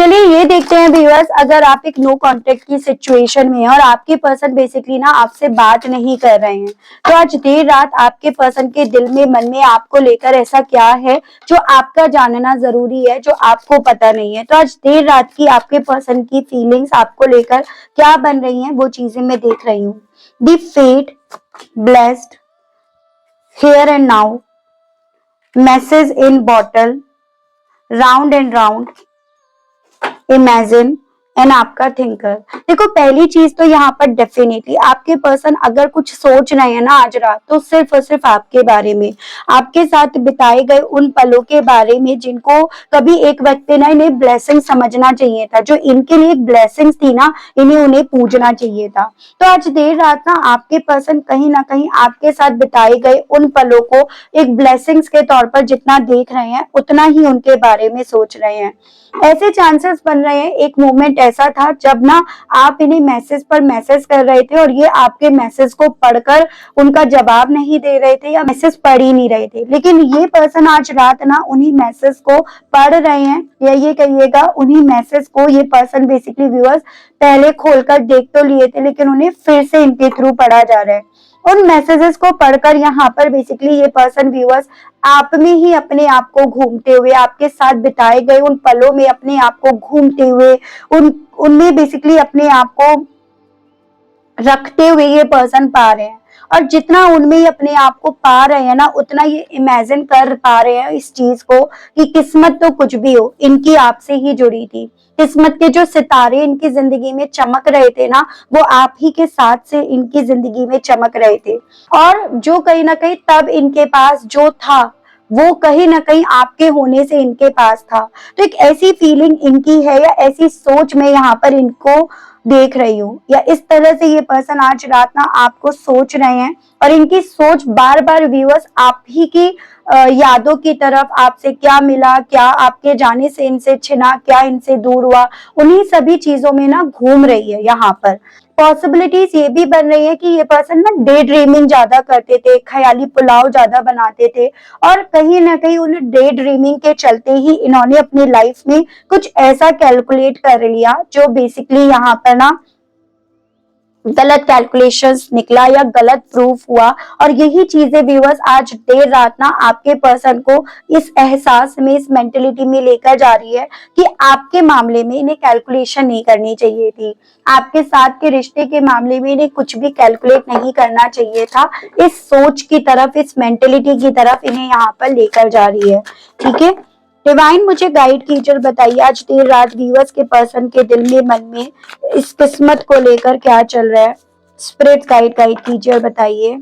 चलिए ये देखते हैं व्यूअर्स, अगर आप एक नो कांटेक्ट की सिचुएशन में हैं और आपके पर्सन बेसिकली ना आपसे बात नहीं कर रहे हैं, तो आज देर रात आपके पर्सन के दिल में, मन में आपको लेकर ऐसा क्या है जो आपका जानना जरूरी है, जो आपको पता नहीं है। तो आज देर रात की आपके पर्सन की फीलिंग्स आपको लेकर क्या बन रही हैं, वो चीजें मैं देख रही हूँ। The fate, blessed, here and now, message in bottle, round and round, imagine and आपका थिंकर। देखो पहली चीज तो यहाँ पर डेफिनेटली आपके पर्सन अगर कुछ सोच रहे हैं ना आज रात, तो सिर्फ और सिर्फ आपके बारे में, आपके साथ बिताए गए उन पलों के बारे में जिनको कभी एक वक्त पे ना इन्हें ब्लेसिंग समझना चाहिए था, जो इनके लिए एक ब्लेसिंग्स थी ना, इन्हें उन्हें पूजना चाहिए था। तो आज देर रात ना आपके पर्सन कहीं ना कहीं आपके साथ बिताए गए उन पलों को एक ब्लेसिंग्स के तौर पर जितना देख रहे हैं, उतना ही उनके बारे में सोच रहे हैं। ऐसे चांसेस बन रहे हैं, एक मोमेंट ऐसा था जब ना आप इन्हें मैसेज पर मैसेज कर रहे थे और ये आपके मैसेज को पढ़कर उनका जवाब नहीं दे रहे थे या मैसेज पढ़ ही नहीं रहे थे, लेकिन ये पर्सन आज रात ना उन्हीं मैसेज को पढ़ रहे हैं, या ये कहिएगा उन्हीं मैसेज को ये पर्सन बेसिकली व्यूअर्स पहले खोलकर देख तो लिए थे, लेकिन उन्हें फिर से इनके थ्रू पढ़ा जा रहा है। उन मैसेजेस को पढ़कर यहाँ पर बेसिकली ये पर्सन व्यूअर्स आप में ही अपने आप को घूमते हुए, आपके साथ बिताए गए उन पलों में अपने आप को घूमते हुए, उनमें बेसिकली अपने आप को रखते हुए ये पर्सन पा रहे हैं। और जितना उनमें ही अपने आप को पा रहे हैं ना, उतना ये इमेजिन कर पा रहे हैं इस चीज को कि किस्मत तो कुछ भी हो, इनकी आपसे ही जुड़ी थी। किस्मत के जो सितारे इनकी जिंदगी में चमक रहे थे ना, वो आप ही के साथ से इनकी जिंदगी में चमक रहे थे। और जो कहीं ना कहीं तब इनके पास जो था, वो कहीं ना कहीं आपके होने से इनके पास था। तो एक ऐसी फीलिंग इनकी है, या ऐसी सोच में यहाँ पर इनको देख रही हूँ, या इस तरह से ये पर्सन आज रात ना आपको सोच रहे हैं। और इनकी सोच बार बार व्यूअर्स आप ही की यादों की तरफ, आपसे क्या मिला, क्या आपके जाने से इनसे छिना, क्या इनसे दूर हुआ, उन्हीं सभी चीजों में ना घूम रही है। यहाँ पर पॉसिबिलिटीज ये भी बन रही है कि ये पर्सन ना डे ड्रीमिंग ज्यादा करते थे, ख्याली पुलाव ज्यादा बनाते थे, और कहीं ना कहीं उन्हें डे ड्रीमिंग के चलते ही इन्होंने अपनी लाइफ में कुछ ऐसा कैलकुलेट कर लिया जो बेसिकली यहाँ पर ना गलत कैलकुलेशंस निकला या गलत प्रूफ हुआ। और यही चीजें व्यूअर्स आज देर रात ना आपके पर्सन को इस एहसास में, इस मेंटेलिटी में लेकर जा रही है कि आपके मामले में इन्हें कैलकुलेशन नहीं करनी चाहिए थी, आपके साथ के रिश्ते के मामले में इन्हें कुछ भी कैलकुलेट नहीं करना चाहिए था। इस सोच की तरफ, इस मेंटेलिटी की तरफ इन्हें यहाँ पर लेकर जा रही है। ठीक है, डिवाइन मुझे गाइड कीजिए, बताइए आज देर रात व्यूअर्स के पर्सन के दिल में, मन में इस किस्मत को लेकर क्या चल रहा है। स्पिरिट गाइड कीजिए और बताइए।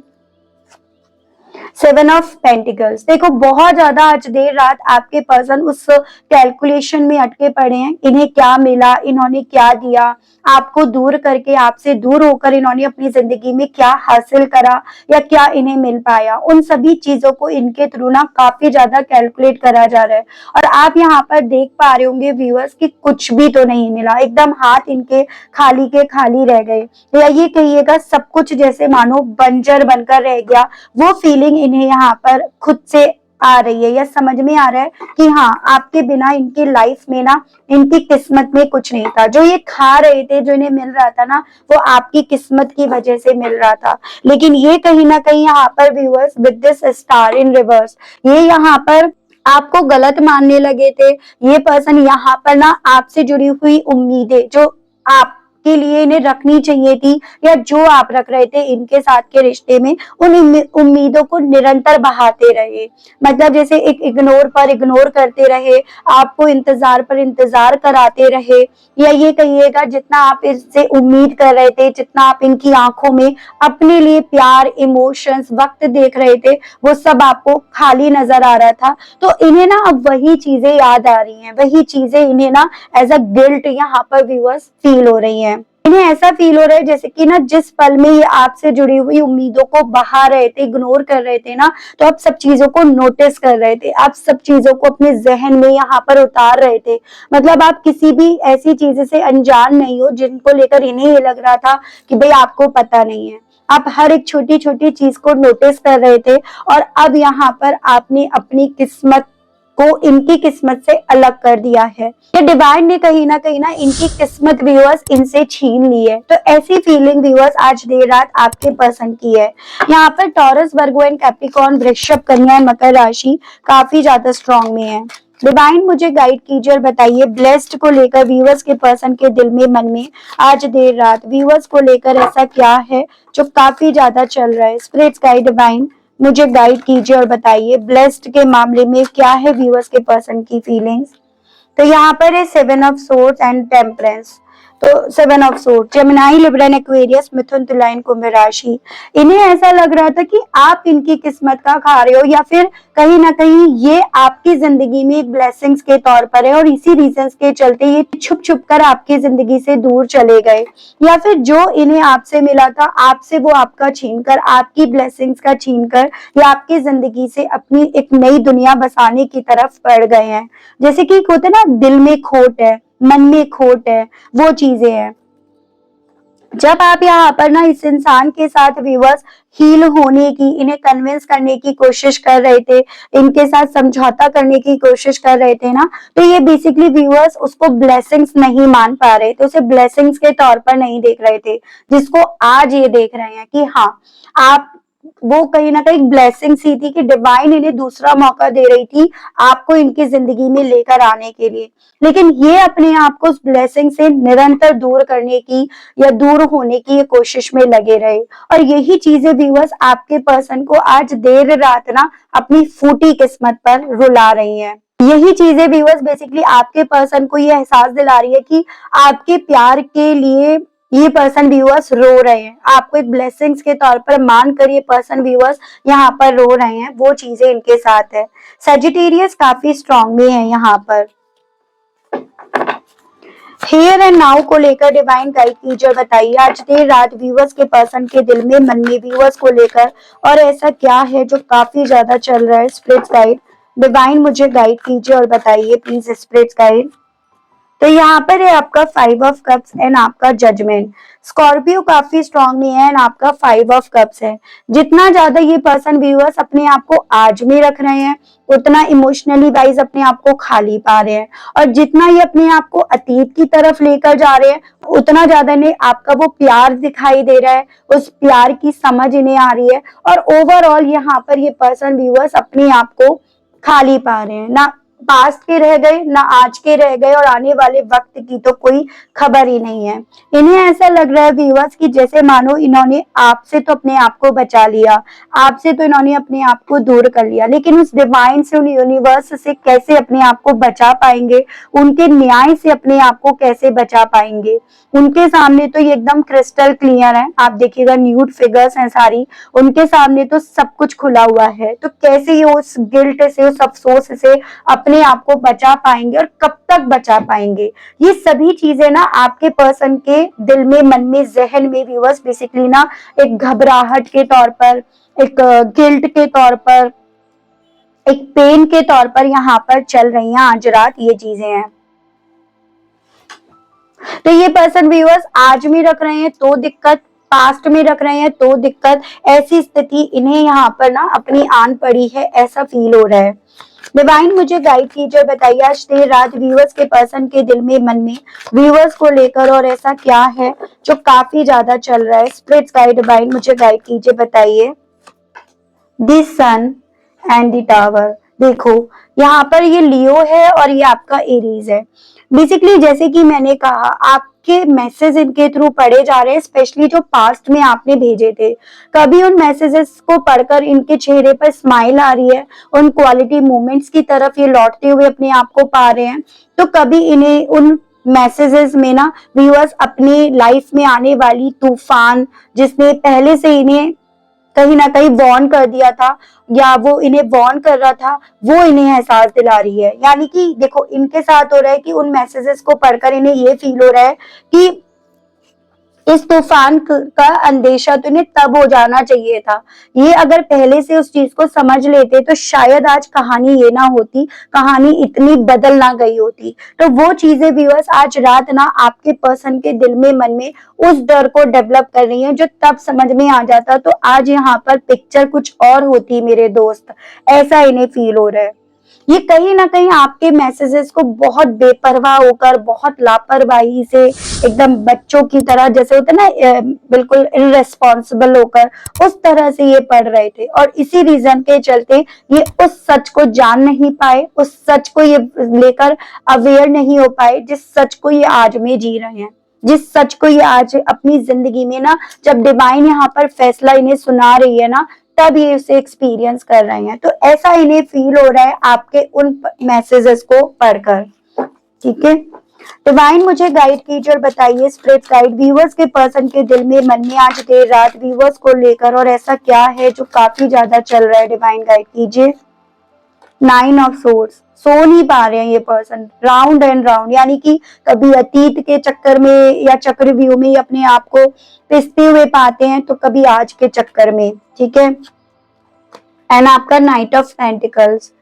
7 ऑफ पेंटिकल्स। देखो बहुत ज्यादा आज देर रात आपके पर्सन उस कैलकुलेशन में अटके पड़े हैं, इन्हें क्या मिला, इन्होंने क्या दिया, आपको दूर करके, आपसे दूर होकर इन्होंने अपनी जिंदगी में क्या हासिल करा, या क्या इन्हें मिल पाया, उन सभी चीजों को इनके थ्रू ना काफी ज्यादा कैलकुलेट करा जा रहा है। और आप यहाँ पर देख पा रहे होंगे व्यूअर्स कि कुछ भी तो नहीं मिला, एकदम हाथ इनके खाली के खाली रह गए, या ये कहिएगा सब कुछ जैसे मानो बंजर बनकर रह गया। वो फीलिंग इन्हें यहाँ पर खुद से आ रही है, या समझ में आ रहा है कि हाँ आपके बिना इनकी लाइफ में ना, इनकी किस्मत में कुछ नहीं था। जो ये खा रहे थे, जो इन्हें मिल रहा था ना, वो आपकी किस्मत की वजह से मिल रहा था। लेकिन ये कहीं ना कहीं यहाँ पर viewers with this star in reverse, ये यहाँ पर आपको गलत मानने लगे थे। ये पर्सन यहाँ पर ना आपसे जुड़ी हुई उम्मीदें जो आप के लिए इन्हें रखनी चाहिए थी, या जो आप रख रहे थे इनके साथ के रिश्ते में, उन उम्मीदों को निरंतर बहाते रहे। मतलब जैसे एक इग्नोर पर इग्नोर करते रहे, आपको इंतजार पर इंतजार कराते रहे, या ये कहिएगा जितना आप इससे उम्मीद कर रहे थे, जितना आप इनकी आंखों में अपने लिए प्यार, इमोशंस, वक्त देख रहे थे, वो सब आपको खाली नजर आ रहा था। तो इन्हें ना अब वही चीजें याद आ रही हैं, वही चीजें इन्हें ना एज अ गिल्ट यहाँ पर व्यूअर्स फील हो रही हैं। इन्हें ऐसा फील हो रहा है जैसे कि ना जिस पल में ये आपसे जुड़ी हुई उम्मीदों को बहा रहे थे, इग्नोर कर रहे थे ना, तो आप सब चीजों को नोटिस कर रहे थे, आप सब चीजों को अपने जहन में यहाँ पर उतार रहे थे। मतलब आप किसी भी ऐसी चीज से अनजान नहीं हो जिनको लेकर इन्हें ये लग रहा था कि भाई आपको पता नहीं है। आप हर एक छोटी छोटी चीज को नोटिस कर रहे थे, और अब यहाँ पर आपने अपनी किस्मत को इनकी किस्मत से अलग कर दिया है, या डिवाइन ने कहीं ना इनकी किस्मत व्यूअर्स इनसे छीन ली है। तो ऐसी फीलिंग व्यूअर्स आज देर रात आपके पर्सन की है। यहाँ पर टॉरस, वर्गो एंड कैप्रिकॉर्न, वृषभ, कन्या एंड मकर राशि काफी ज्यादा स्ट्रॉन्ग में है। डिवाइन मुझे गाइड कीजिए और बताइए ब्लेस्ड को लेकर व्यूअर्स के पर्सन के दिल में, मन में आज देर रात व्यूअर्स को लेकर ऐसा क्या है जो काफी ज्यादा चल रहा है। स्पिरिट्स गाइड डिवाइन मुझे गाइड कीजिए और बताइए ब्लेस्ड के मामले में क्या है व्यूअर्स के पर्सन की फीलिंग्स। तो यहाँ पर है 7 ऑफ सोर्ड्स एंड टेम्परेंस। तो 7 of sword, Gemini, Libra, Aquarius, मिथुन, तुला, कुंभ राशि। इन्हें ऐसा लग रहा था कि आप इनकी किस्मत का खा रहे हो, या फिर कहीं ना कहीं ये आपकी जिंदगी में एक ब्लेसिंग्स के तौर पर है और इसी रीजंस के चलते ये छुप छुप कर आपकी जिंदगी से दूर चले गए, या फिर जो इन्हें आपसे मिला था आपसे वो आपका छीन कर, आपकी ब्लेसिंग्स का छीन कर, या आपकी जिंदगी से अपनी एक नई दुनिया बसाने की तरफ बढ़ गए हैं। जैसे कि होता है ना, दिल में खोट है, मन में खोट है, वो चीजें हैं। जब आप यहाँ पर ना इस इंसान के साथ व्यूअर्स हील होने की, इन्हें कन्विंस करने की कोशिश कर रहे थे, इनके साथ समझौता करने की कोशिश कर रहे थे ना, तो ये बेसिकली व्यूअर्स उसको ब्लेसिंग्स नहीं मान पा रहे थे, उसे ब्लेसिंग्स के तौर पर नहीं देख रहे थे, जिसको आज ये देख रहे हैं कि हाँ आप, वो कहीं ना कहीं ब्लेसिंग सी थी कि डिवाइन इन्हें दूसरा मौका दे रही थी आपको इनकी जिंदगी में लेकर आने के लिए। लेकिन ये अपने आप को उस ब्लेसिंग से निरंतर दूर करने की या दूर होने की कोशिश में लगे रहे, और यही चीजें व्यूअर्स आपके पर्सन को आज देर रात ना अपनी फूटी किस्मत पर रुला रही हैं। यही चीजें व्यूअर्स बेसिकली आपके पर्सन को ये एहसास दिला रही है कि आपके प्यार के लिए ये पर्सन व्यूअर्स रो रहे हैं, आपको एक ब्लेसिंग्स के तौर पर मानकर ये पर्सन व्यूअर्स यहाँ पर रो रहे हैं, वो चीजें इनके साथ है। सजिटेरियस काफी स्ट्रॉन्ग में है यहाँ पर। हियर एंड नाउ को लेकर डिवाइन गाइड कीजिए, बताइए आज देर रात व्यूअर्स के पर्सन के दिल में, मन में व्यूअर्स को लेकर और ऐसा क्या है जो काफी ज्यादा चल रहा है। स्पिरिट्स गाइड डिवाइन मुझे गाइड कीजिए और बताइए प्लीज स्पिरिट्स गाइड। तो यहाँ पर है आपका 5 ऑफ कप्स एंड आपका जजमेंट। स्कॉर्पियो काफी स्ट्रॉन्ग में है एंड आपका 5 ऑफ कप्स है। जितना ज्यादा ये पर्सन व्यूअर्स अपने आप को आज में रख रहे हैं, उतना इमोशनली वाइज अपने आप को खाली पा रहे हैं, और जितना ये अपने आप को अतीत की तरफ लेकर जा रहे हैं, उतना ज्यादा इन्हें आपका वो प्यार दिखाई दे रहा है, उस प्यार की समझ इन्हें आ रही है, और ओवरऑल यहाँ पर ये पर्सन व्यूअर्स अपने आप को खाली पा रहे हैं। ना पास्ट के रह गए, ना आज के रह गए, और आने वाले वक्त की तो कोई खबर ही नहीं है। इन्हें ऐसा लग रहा है व्यूअर्स कि जैसे मानो इन्होंने आपसे तो अपने आप को बचा लिया, आपसे तो इन्होंने अपने आप को दूर कर लिया, लेकिन उस डिवाइन से, उन यूनिवर्स से कैसे अपने आप को बचा पाएंगे, उनके न्याय से अपने आप को कैसे बचा पाएंगे। उनके सामने तो ये एकदम क्रिस्टल क्लियर है, आप देखिएगा न्यूड फिगर्स हैं सारी, उनके सामने तो सब कुछ खुला हुआ है। तो कैसे ये उस गिल्ट से, उस अफसोस से अपने आप को बचा पाएंगे, और कब तक बचा पाएंगे, ये सभी चीजें ना आपके पर्सन के दिल में, मन में, जहन में व्यूअर्स बेसिकली ना एक घबराहट के तौर पर, एक गिल्ट के तौर पर, एक पेन के तौर पर यहाँ पर चल रही हैं आज रात, ये चीजें हैं। तो ये पर्सन व्यूअर्स आज में रख रहे हैं तो दिक्कत, पास्ट में रख रहे हैं तो दिक्कत, ऐसी स्थिति इन्हें यहाँ पर ना अपनी आन पड़ी है, ऐसा फील हो रहा है। डिवाइन मुझे गाइड कीजिए, बताइए आज देर रात व्यूअर्स के पर्सन के दिल में, मन में व्यूअर्स को लेकर और ऐसा क्या है जो काफी ज्यादा चल रहा है। स्पिरिट्स गाइड डिवाइन मुझे गाइड कीजिए, बताइए। The sun and the tower. देखो यहाँ पर ये लियो है और ये आपका एरीज है। बेसिकली जैसे कि मैंने कहा, आपके मैसेज इनके थ्रू पढ़े जा रहे हैं, स्पेशली जो पास्ट में आपने भेजे थे। कभी उन मैसेजेस को पढ़कर इनके चेहरे पर स्माइल आ रही है, उन क्वालिटी मोमेंट्स की तरफ ये लौटते हुए अपने आप को पा रहे हैं, तो कभी इन्हें उन मैसेजेस में ना व्यूअर्स अपनी लाइफ में आने वाली तूफान, जिसने पहले से इन्हें कहीं ना कहीं वार्न कर दिया था, या वो इन्हें वार्न कर रहा था, वो इन्हें एहसास दिला रही है। यानी कि देखो इनके साथ हो रहा है कि उन मैसेजेस को पढ़कर इन्हें ये फील हो रहा है कि इस तूफान का अंदेशा तो इन्हें तब हो जाना चाहिए था। ये अगर पहले से उस चीज को समझ लेते तो शायद आज कहानी ये ना होती, कहानी इतनी बदल ना गई होती। तो वो चीजें व्यूअर्स आज रात ना आपके पर्सन के दिल में, मन में उस डर को डेवलप कर रही है, जो तब समझ में आ जाता तो आज यहाँ पर पिक्चर कुछ और होती मेरे दोस्त, ऐसा इन्हें फील हो रहा है। ये कहीं ना कहीं आपके मैसेजेस को बहुत बेपरवाह होकर, बहुत लापरवाही से, एकदम बच्चों की तरह, जैसे होता है ना, बिल्कुल इररेस्पॉन्सिबल होकर उस तरह से ये पढ़ रहे थे। और इसी रीजन के चलते ये उस सच को जान नहीं पाए, उस सच को ये लेकर अवेयर नहीं हो पाए जिस सच को ये आज में जी रहे हैं, जिस सच को ये आज अपनी जिंदगी में ना, जब डिवाइन यहाँ पर फैसला इन्हें सुना रही है ना, तब ये उसे एक्सपीरियंस कर रहे हैं। तो ऐसा इन्हें फील हो रहा है आपके उन मैसेजेस को पढ़कर। ठीक है, डिवाइन मुझे गाइड कीजिए और बताइए, स्पिरिट गाइड, व्यूअर्स के पर्सन के दिल में, मन में आज देर रात व्यूअर्स को लेकर और ऐसा क्या है जो काफी ज्यादा चल रहा है, डिवाइन गाइड कीजिए। 9 ऑफ सोर्स, सो नहीं पा रहे हैं ये पर्सन, राउंड एंड राउंड, यानी कि कभी अतीत के चक्कर में या चक्रव्यूह में अपने आप को पिसते हुए पाते हैं, तो कभी आज के चक्कर में। ठीक है, एंड आपका नाइट ऑफ पेंटिकल्स,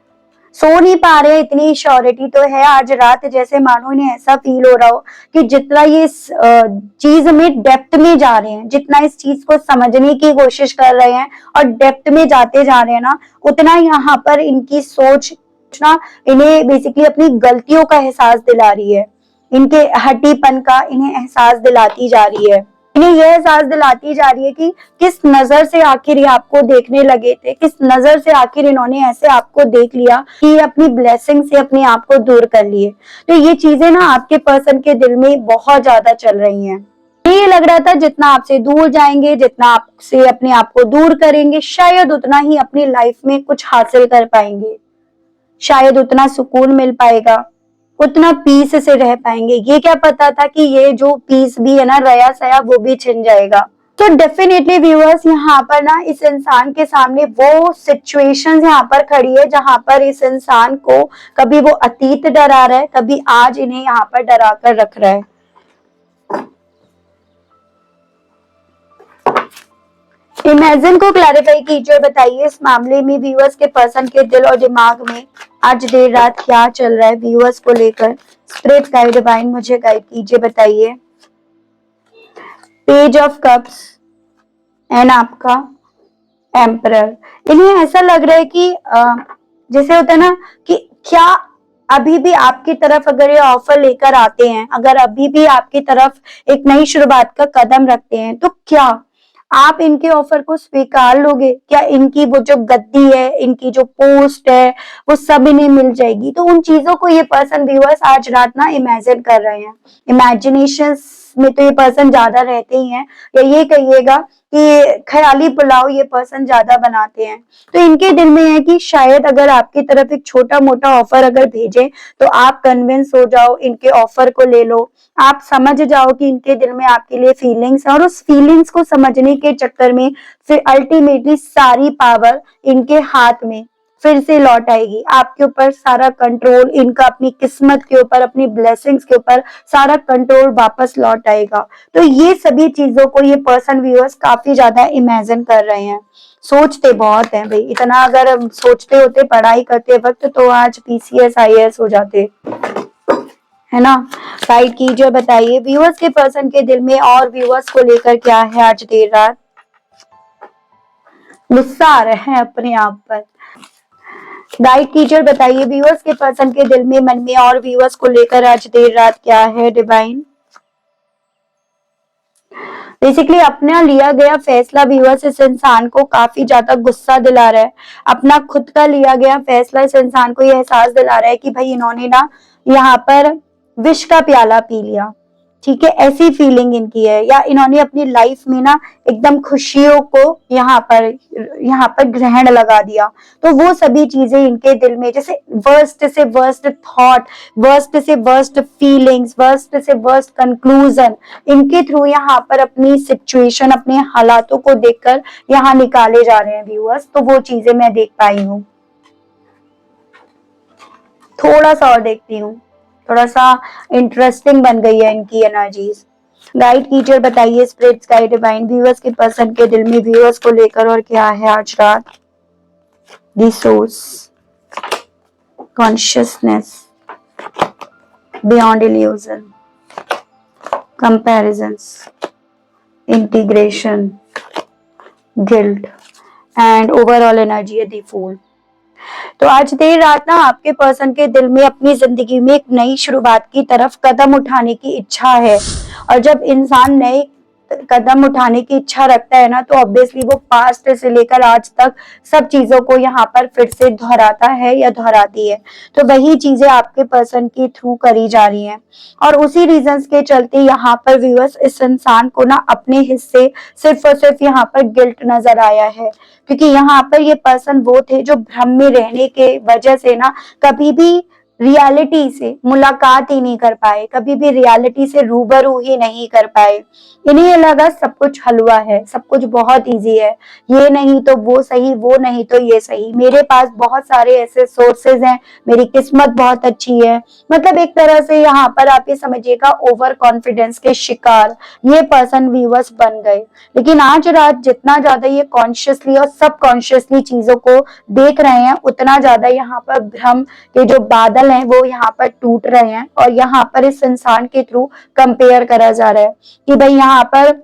सो नहीं पा रहे, इतनी श्योरिटी तो है आज रात, जैसे मानो इन्हें ऐसा फील हो रहा हो कि जितना ये इस चीज में डेप्थ में जा रहे हैं, जितना इस चीज को समझने की कोशिश कर रहे हैं और डेप्थ में जाते जा रहे हैं ना, उतना यहाँ पर इनकी सोच ना इन्हें बेसिकली अपनी गलतियों का एहसास दिला रही है, इनके हट्टीपन का इन्हें एहसास दिलाती जा रही है, इन्हें यह एहसास दिलाती जा रही है कि किस नजर से आखिर ये आपको देखने लगे थे, किस नजर से आखिर इन्होंने ऐसे आपको देख लिया कि ये अपनी ब्लेसिंग से अपने आप को दूर कर लिए। तो ये चीजें ना आपके पर्सन के दिल में बहुत ज्यादा चल रही हैं। ये लग रहा था जितना आपसे दूर जाएंगे, जितना आपसे अपने आप को दूर करेंगे, शायद उतना ही अपनी लाइफ में कुछ हासिल कर पाएंगे, शायद उतना सुकून मिल पाएगा, उतना पीस से रह पाएंगे। ये क्या पता था कि ये जो पीस भी है ना, रया सया, वो भी छिन जाएगा। तो डेफिनेटली व्यूअर्स, यहाँ पर ना इस इंसान के सामने वो सिचुएशंस यहाँ पर खड़ी है जहां पर इस इंसान को कभी वो अतीत डरा रहा है, कभी आज इन्हें यहाँ पर डरा कर रख रहा है। इमेजिन को क्लैरिफाई कीजिए और बताइए, इस मामले में व्यूअर्स के पर्सन के दिल और दिमाग में आज देर रात क्या चल रहा है व्यूअर्स को लेकर। स्पिरिट गाइड, डिवाइन मुझे गाइड कीजिए, बताइए। पेज ऑफ कप्स एंड आपका एम्परर, इन्हें ऐसा लग रहा है कि जैसे होता है ना कि क्या अभी भी आपकी तरफ अगर ये ऑफर लेकर आते हैं, अगर अभी भी आपकी तरफ एक नई शुरुआत का कदम रखते हैं, तो क्या आप इनके ऑफर को स्वीकार लोगे? क्या इनकी वो जो गद्दी है, इनकी जो पोस्ट है, वो सब इन्हें मिल जाएगी? तो उन चीजों को ये पर्सन व्यूअर्स आज रात ना इमेजिन कर रहे हैं। इमेजिनेशन में तो ये पर्सन ज्यादा रहते ही हैं, या ये कहिएगा कि ख्याली पुलाव ये पर्सन ज्यादा बनाते हैं। तो इनके दिल में है कि शायद अगर आपकी तरफ एक छोटा मोटा ऑफर अगर भेजे तो आप कन्विंस हो जाओ, इनके ऑफर को ले लो, आप समझ जाओ कि इनके दिल में आपके लिए फीलिंग्स है, और उस फीलिंग्स को समझने के चक्कर में फिर अल्टीमेटली सारी पावर इनके हाथ में फिर से लौट आएगी। आपके ऊपर सारा कंट्रोल, इनका अपनी किस्मत के ऊपर, अपनी ब्लेसिंग्स के ऊपर सारा कंट्रोल वापस लौट आएगा। तो ये सभी चीजों को ये पर्सन व्यूअर्स काफी ज्यादा इमेजिन कर रहे हैं। सोचते बहुत हैं भाई, इतना अगर सोचते होते पढ़ाई करते वक्त तो आज PCS IAS हो जाते, है ना। गाइड कीजिए, बताइए व्यूअर्स के पर्सन के दिल में और व्यूअर्स को लेकर क्या है आज देर रात। गुस्सा आ रहे हैं अपने आप पर। गाइड कीजिए, बताइए व्यूअर्स के पर्सन के दिल में, मन में और व्यूअर्स को लेकर आज देर रात क्या है, डिवाइन। बेसिकली अपना लिया गया फैसला व्यूअर्स इस इंसान को काफी ज्यादा गुस्सा दिला रहा है। अपना खुद का लिया गया फैसला इस इंसान को यह एहसास दिला रहा है कि भाई इन्होंने ना यहाँ पर विष का प्याला पी लिया। ठीक है, ऐसी फीलिंग इनकी है, या इन्होंने अपनी लाइफ में ना एकदम खुशियों को यहाँ पर ग्रहण लगा दिया। तो वो सभी चीजें इनके दिल में, जैसे वर्स्ट से वर्स्ट थॉट, वर्स्ट से वर्स्ट फीलिंग्स, वर्स्ट से वर्स्ट कंक्लूजन इनके थ्रू यहाँ पर अपनी सिचुएशन, अपने हालातों को देखकर यहाँ निकाले जा रहे हैं व्यूअर्स। तो वो चीजें मैं देख पाई हूँ। थोड़ा सा और देखती हूँ, थोड़ा सा इंटरेस्टिंग बन गई है इनकी एनर्जीज। गाइड कीजिए, बताइए स्पिरिट्स गाइड, डिवाइन व्यूअर्स के पर्सन के दिल में व्यूअर्स को लेकर और क्या है आज रात। The source, consciousness, beyond illusion, comparisons, integration, guilt and overall energy the fool. तो आज देर रात ना आपके पर्सन के दिल में अपनी जिंदगी में एक नई शुरुआत की तरफ कदम उठाने की इच्छा है। और जब इंसान नए कदम उठाने की इच्छा रखता है ना, तो ऑब्वियसली वो पास्ट से लेकर आज तक सब चीजों को यहाँ पर फिर से दोहराता है या दोहराती है। तो वही चीजें आपके पर्सन के थ्रू करी जा रही हैं, और उसी रीजंस के चलते यहाँ पर व्यूअर्स इस इंसान को ना अपने हिस्से सिर्फ और सिर्फ यहाँ पर गिल्ट नजर आया है। क्योंकि यहाँ पर ये पर्सन वो थे जो भ्रम में रहने के वजह से ना कभी भी रियलिटी से मुलाकात ही नहीं कर पाए, कभी भी रियलिटी से रूबरू ही नहीं कर पाए। इन्हें लगा सब कुछ हलवा है, सब कुछ बहुत इजी है, ये नहीं तो वो सही, वो नहीं तो ये सही, मेरे पास बहुत सारे ऐसे सोर्सेज हैं, मेरी किस्मत बहुत अच्छी है। मतलब एक तरह से यहाँ पर आप ये समझिएगा ओवर कॉन्फिडेंस के शिकार ये पर्सन व्यूअर्स बन गए। लेकिन आज रात जितना ज्यादा ये कॉन्शियसली और सबकॉन्शियसली चीजों को देख रहे हैं, उतना ज्यादा यहाँ पर भ्रम के जो बादल हैं वो यहाँ पर टूट रहे हैं। और यहाँ पर इस इंसान के थ्रू कंपेयर करा जा रहा है कि भाई यहाँ पर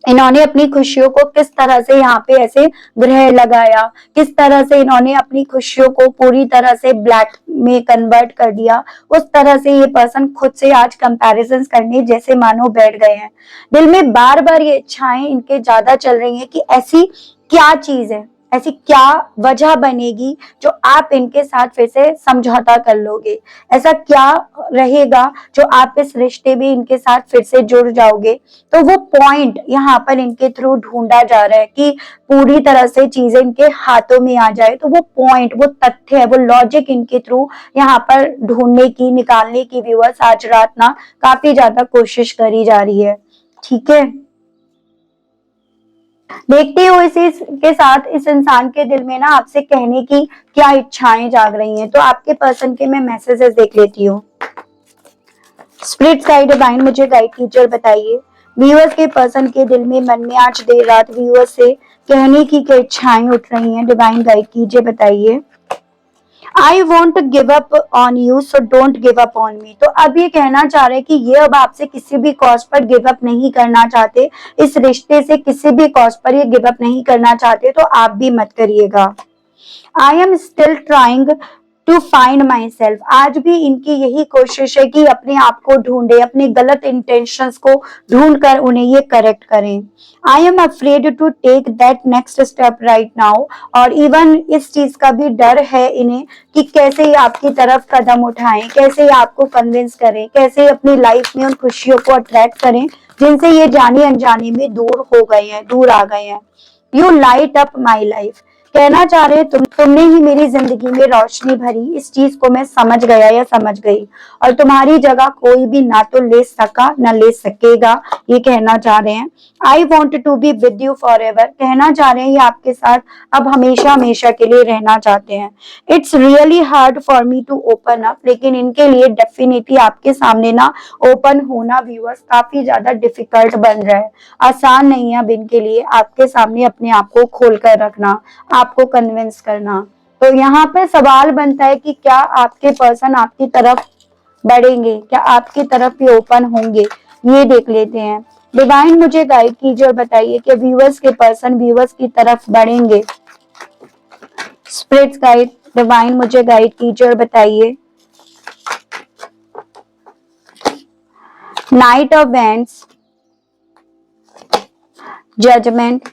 इन्होंने अपनी खुशियों को किस तरह से यहाँ पे ऐसे ग्रह लगाया, किस तरह से इन्होंने अपनी खुशियों को पूरी तरह से ब्लैक में कन्वर्ट कर दिया। उस तरह से ये पर्सन खुद से आज कंपैरिजंस करने जैसे मानो बैठ गए हैं। दिल में बार बार ये इच्छाएं इनके ज्यादा चल रही हैं कि ऐसी क्या चीज है, ऐसी क्या वजह बनेगी जो आप इनके साथ फिर से समझौता कर लोगे, ऐसा क्या रहेगा जो आप इस रिश्ते में इनके साथ फिर से जुड़ जाओगे। तो वो पॉइंट यहाँ पर इनके थ्रू ढूंढा जा रहा है कि पूरी तरह से चीजें इनके हाथों में आ जाए। तो वो पॉइंट, वो तथ्य है, वो लॉजिक इनके थ्रू यहाँ पर ढूंढने की, निकालने की व्यूअर्स आज रात ना काफी ज्यादा कोशिश करी जा रही है। ठीक है, देखते हो इसी के साथ इस इंसान के दिल में ना आपसे कहने की क्या इच्छाएं जाग रही हैं। तो आपके पर्सन के मैं मैसेजेस देख लेती हूँ। स्पिरिट गाइड डिवाइन मुझे गाइड कीजिए और बताइए व्यूअर्स के पर्सन के दिल में, मन में आज देर रात व्यूअर्स से कहने की क्या इच्छाएं उठ रही हैं। डिवाइन गाइड कीजिए, बताइए। I want to give up on you so don't give up on me. तो अब ये कहना चाह रहे हैं कि ये अब आपसे किसी भी कॉस्ट पर गिव अप नहीं करना चाहते, इस रिश्ते से किसी भी कॉस्ट पर ये गिव अप नहीं करना चाहते, तो आप भी मत करिएगा। I am still trying to find myself. आज भी इनकी यही कोशिश है कि अपने आप को ढूंढे, अपने गलत इंटेंशंस को ढूंढ कर उन्हें ये करेक्ट करें। I am afraid to take that next step right now. और इवन इस चीज का भी डर है इन्हें कि कैसे ये आपकी तरफ कदम उठाएं, कैसे ये आपको कन्विंस करें, कैसे अपनी लाइफ में उन खुशियों को अट्रैक्ट करें जिनसे ये जाने अनजाने में दूर हो गए हैं, दूर आ गए हैं। You light up my life. कहना चाह रहे तुमने ही मेरी जिंदगी में रोशनी भरी, इस चीज को मैं समझ गया या समझ गई, और तुम्हारी जगह कोई भी ना तो ले सका ना ले सकेगा, ये कहना चाह रहे हैं। I want to be with you forever. कहना चाह रहे हैं ये आपके साथ अब हमेशा हमेशा के लिए रहना चाहते हैं। It's really hard for me to open up. लेकिन इनके लिए डेफिनेटली आपके सामने ना ओपन होना व्यूअर्स काफी ज्यादा डिफिकल्ट बन रहा है, आसान नहीं है अब इनके लिए आपके सामने अपने आप को खोल कर रखना, आपको कन्विंस करना। तो यहाँ पे सवाल बनता है कि क्या आपके पर्सन आपकी तरफ बढ़ेंगे, क्या आपकी तरफ ये ओपन होंगे, ये देख लेते हैं। डिवाइन मुझे गाइड कीजिए और बताइए कि व्यूअर्स के पर्सन व्यूअर्स की तरफ बढ़ेंगे। स्पिरिट्स गाइड डिवाइन मुझे गाइड कीजिए और बताइए। Knight of wands, judgement,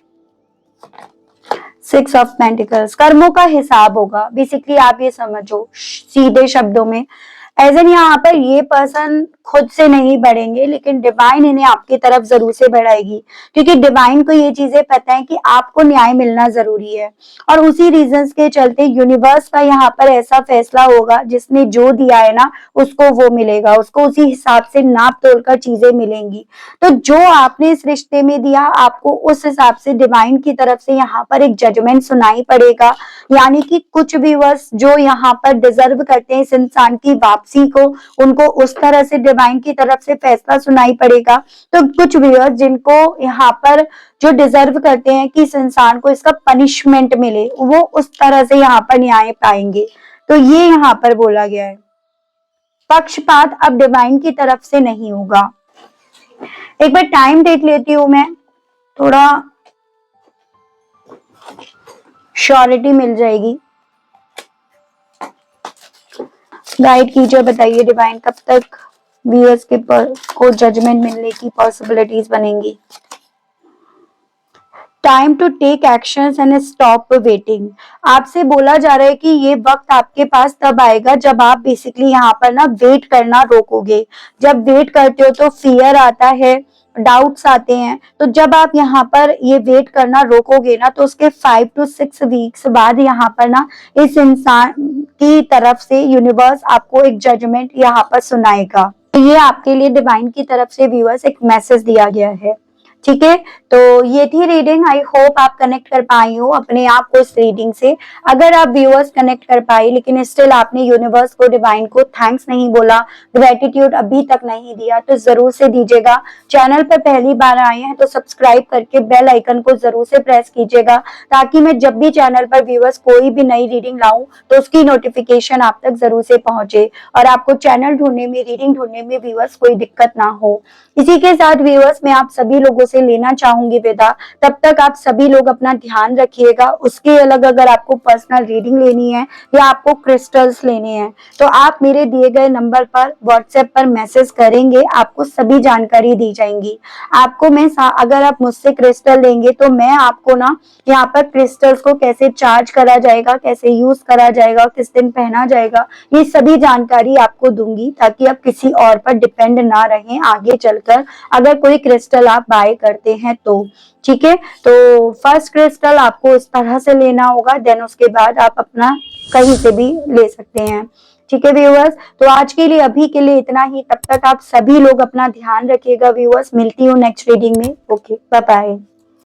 six of pentacles. कर्मों का हिसाब होगा बेसिकली, आप ये समझो सीधे शब्दों में। एज एन यहाँ पर ये पर्सन खुद से नहीं बढ़ेंगे, लेकिन डिवाइन इन्हें आपकी तरफ जरूर से बढ़ाएगी, क्योंकि डिवाइन को ये चीजें पता है कि आपको न्याय मिलना जरूरी है। और उसी रीजंस के चलते यूनिवर्स का यहाँ पर ऐसा फैसला होगा, जिसने जो दिया है ना उसको वो मिलेगा, उसको उसी हिसाब से नाप तोल कर चीजें मिलेंगी। तो जो आपने इस रिश्ते में दिया, आपको उस हिसाब से डिवाइन की तरफ से यहाँ पर एक जजमेंट सुनाई पड़ेगा। यानी कि कुछ व्यूअर्स जो यहाँ पर डिजर्व करते हैं इस इंसान की वापसी को, उनको उस तरह से डिवाइन की तरफ से फैसला सुनाई पड़ेगा। तो कुछ व्यूअर्स जिनको यहाँ पर जो डिजर्व करते हैं कि इस इंसान को इसका पनिशमेंट मिले, वो उस तरह से यहाँ पर न्याय पाएंगे। तो ये यहाँ पर बोला गया है। पक्षपात अब डिवाइन की तरफ से नहीं होगा। एक बार टाइम देख लेती हूं मैं, थोड़ा श्योरिटी मिल जाएगी। गाइड कीजिए, बताइए डिवाइन कब तक व्यूअर्स के को जजमेंट मिलने की पॉसिबिलिटीज बनेंगी। Time to take action and stop waiting. आपसे बोला जा रहा है कि ये वक्त आपके पास तब आएगा जब आप बेसिकली यहाँ पर ना वेट करना रोकोगे। जब वेट करते हो तो फियर आता है, डाउट्स आते हैं, तो जब आप यहाँ पर ये वेट करना रोकोगे ना तो उसके 5 to 6 वीक्स बाद यहाँ पर ना इस इंसान की तरफ से यूनिवर्स आपको एक जजमेंट यहाँ पर सुनाएगा। तो ये आपके लिए डिवाइन की तरफ से व्यूअर्स एक मैसेज दिया गया है। ठीक है, तो ये थी रीडिंग। आई होप आप कनेक्ट कर पाई हो अपने आप को इस रीडिंग से। अगर आप व्यूअर्स कनेक्ट कर पाए लेकिन स्टिल आपने यूनिवर्स को, डिवाइन को थैंक्स नहीं बोला, ग्रेटिट्यूड अभी तक नहीं दिया, तो जरूर से दीजिएगा। चैनल पर पहली बार आए हैं तो सब्सक्राइब करके बेल आइकन को जरूर से प्रेस कीजिएगा, ताकि मैं जब भी चैनल पर व्यूअर्स कोई भी नई रीडिंग लाऊं तो उसकी नोटिफिकेशन आप तक जरूर से पहुंचे और आपको चैनल ढूंढने में, रीडिंग ढूंढने में व्यूअर्स कोई दिक्कत ना हो। इसी के साथ व्यूअर्स मैं आप सभी लोगों से लेना चाहूंगी विदा। तब तक आप सभी लोग अपना ध्यान रखिएगा। उसके अलग अगर आपको पर्सनल रीडिंग लेनी है या आपको क्रिस्टल्स लेने हैं तो आप मेरे दिए गए नंबर पर व्हाट्सएप पर मैसेज करेंगे, आपको सभी जानकारी दी जाएंगी। आपको मैं अगर आप मुझसे क्रिस्टल लेंगे तो मैं आपको ना यहाँ पर क्रिस्टल्स को कैसे चार्ज करा जाएगा, कैसे यूज करा जाएगा, किस दिन पहना जाएगा, ये सभी जानकारी आपको दूंगी, ताकि आप किसी और पर डिपेंड ना रहें आगे चलकर अगर कोई क्रिस्टल आप बाय करते हैं तो। ठीक है, तो फर्स्ट क्रिस्टल आपको इस तरह से लेना होगा, देन उसके बाद आप अपना कहीं से भी ले सकते हैं। ठीक है व्यूअर्स, तो आज के लिए, अभी के लिए इतना ही। तब तक आप सभी लोग अपना ध्यान रखिएगा व्यूअर्स। मिलती हूँ नेक्स्ट रीडिंग में। Okay, bye bye.